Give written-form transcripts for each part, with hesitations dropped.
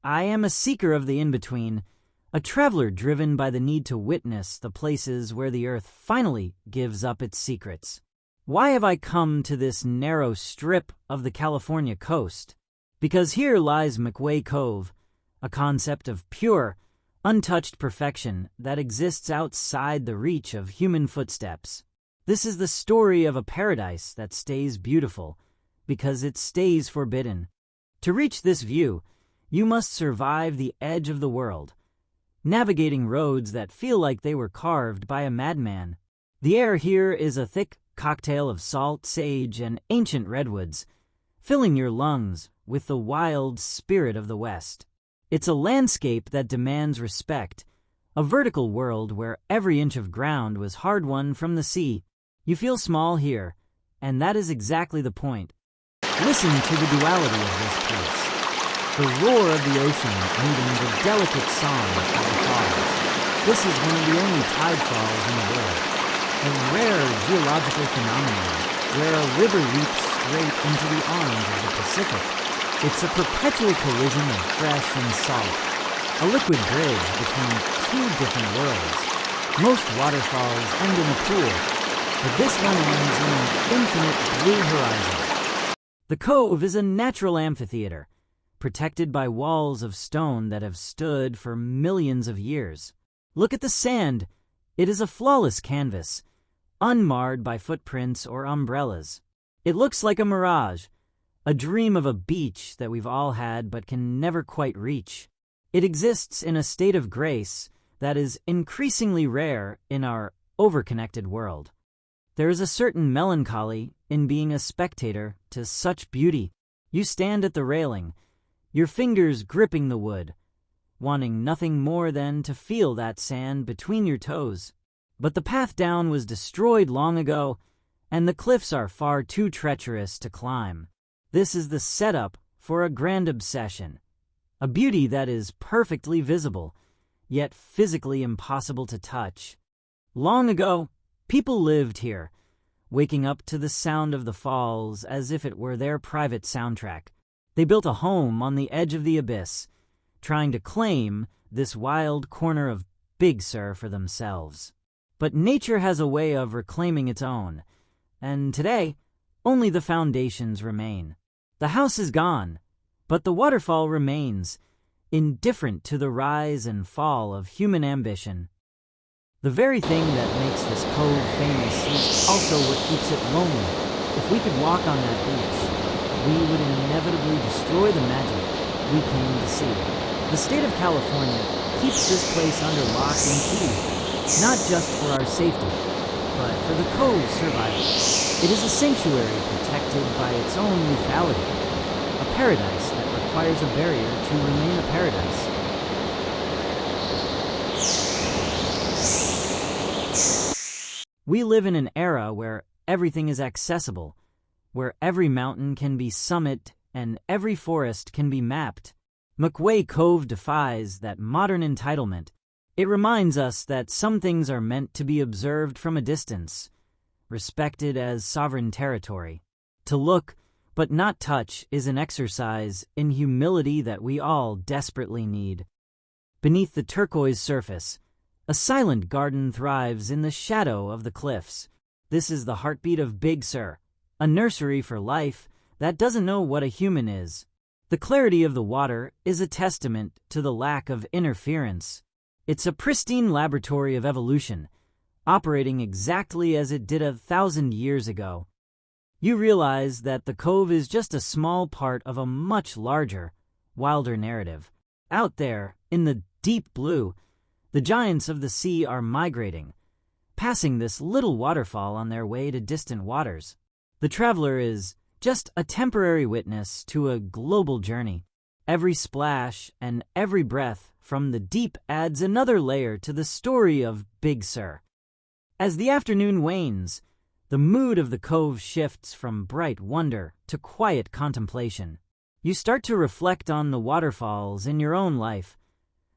I am a seeker of the in-between, a traveler driven by the need to witness the places where the earth finally gives up its secrets. Why have I come to this narrow strip of the California coast? Because here lies McWay Cove, a concept of pure, untouched perfection that exists outside the reach of human footsteps. This is the story of a paradise that stays beautiful because it stays forbidden. To reach this view, you must survive the edge of the world, navigating roads that feel like they were carved by a madman. The air here is a thick cocktail of salt, sage, and ancient redwoods, filling your lungs with the wild spirit of the West. It's a landscape that demands respect, a vertical world where every inch of ground was hard-won from the sea. You feel small here, and that is exactly the point. Listen to the duality of this place. The roar of the ocean meeting the delicate song of the falls. This is one of the only tide falls in the world, a rare geological phenomenon where a river leaps straight into the arms of the Pacific. It's a perpetual collision of fresh and salt, a liquid bridge between two different worlds. Most waterfalls end in a pool, but this one ends in an infinite blue horizon. The cove is a natural amphitheater, protected by walls of stone that have stood for millions of years. Look at the sand. It is a flawless canvas, unmarred by footprints or umbrellas. It looks like a mirage, a dream of a beach that we've all had but can never quite reach. It exists in a state of grace that is increasingly rare in our overconnected world. There is a certain melancholy in being a spectator to such beauty. You stand at the railing, your fingers gripping the wood, wanting nothing more than to feel that sand between your toes. But the path down was destroyed long ago, and the cliffs are far too treacherous to climb. This is the setup for a grand obsession, a beauty that is perfectly visible, yet physically impossible to touch. Long ago, people lived here, waking up to the sound of the falls as if it were their private soundtrack. They built a home on the edge of the abyss, trying to claim this wild corner of Big Sur for themselves. But nature has a way of reclaiming its own, and today, only the foundations remain. The house is gone, but the waterfall remains, indifferent to the rise and fall of human ambition. The very thing that makes this cove famous is also what keeps it lonely. If we could walk on that beach, we would inevitably destroy the magic we came to see. The state of California keeps this place under lock and key, not just for our safety, but for the cove's survival. It is a sanctuary protected by its own lethality, a paradise that requires a barrier to remain a paradise. We live in an era where everything is accessible, where every mountain can be summited and every forest can be mapped. McWay Cove defies that modern entitlement. It reminds us that some things are meant to be observed from a distance, respected as sovereign territory. To look, but not touch, is an exercise in humility that we all desperately need. Beneath the turquoise surface, a silent garden thrives in the shadow of the cliffs. This is the heartbeat of Big Sur, a nursery for life that doesn't know what a human is. The clarity of the water is a testament to the lack of interference. It's a pristine laboratory of evolution, operating exactly as it did 1,000 years ago. You realize that the cove is just a small part of a much larger, wilder narrative. Out there, in the deep blue, the giants of the sea are migrating, passing this little waterfall on their way to distant waters. The traveler is just a temporary witness to a global journey. Every splash and every breath from the deep adds another layer to the story of Big Sur. As the afternoon wanes, the mood of the cove shifts from bright wonder to quiet contemplation. You start to reflect on the waterfalls in your own life,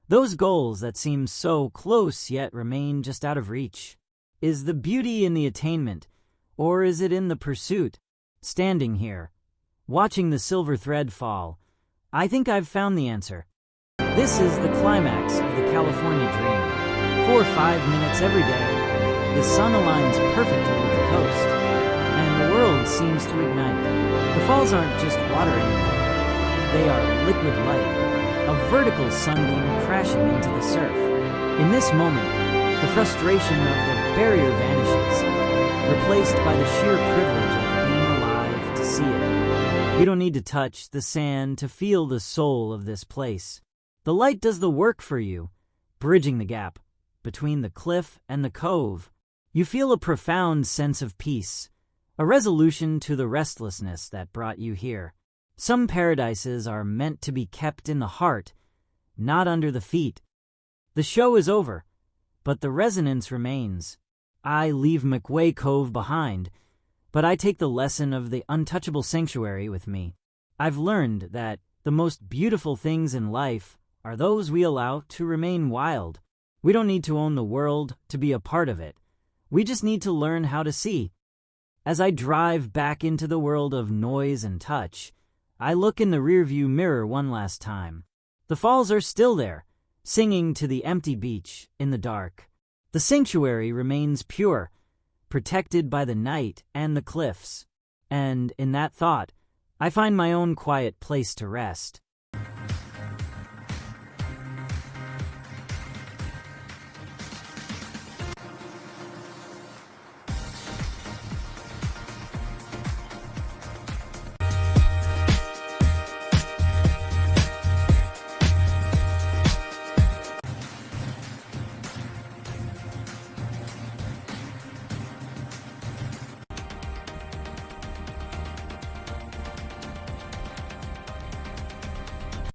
those goals that seem so close yet remain just out of reach. Is the beauty in the attainment, or is it in the pursuit? Standing here, watching the silver thread fall, I think I've found the answer. This is the climax of the California dream. 4 or 5 minutes every day, the sun aligns perfectly with the coast, and the world seems to ignite. The falls aren't just water anymore. They are liquid light, a vertical sunbeam crashing into the surf. In this moment, the frustration of the barrier vanishes, replaced by the sheer privilege of being alive to see it. You don't need to touch the sand to feel the soul of this place. The light does the work for you, bridging the gap between the cliff and the cove. You feel a profound sense of peace, a resolution to the restlessness that brought you here. Some paradises are meant to be kept in the heart, not under the feet. The show is over, but the resonance remains. I leave McWay Cove behind, but I take the lesson of the Untouchable Sanctuary with me. I've learned that the most beautiful things in life are those we allow to remain wild. We don't need to own the world to be a part of it. We just need to learn how to see. As I drive back into the world of noise and touch, I look in the rearview mirror one last time. The falls are still there, singing to the empty beach in the dark. The sanctuary remains pure, protected by the night and the cliffs. And in that thought, I find my own quiet place to rest.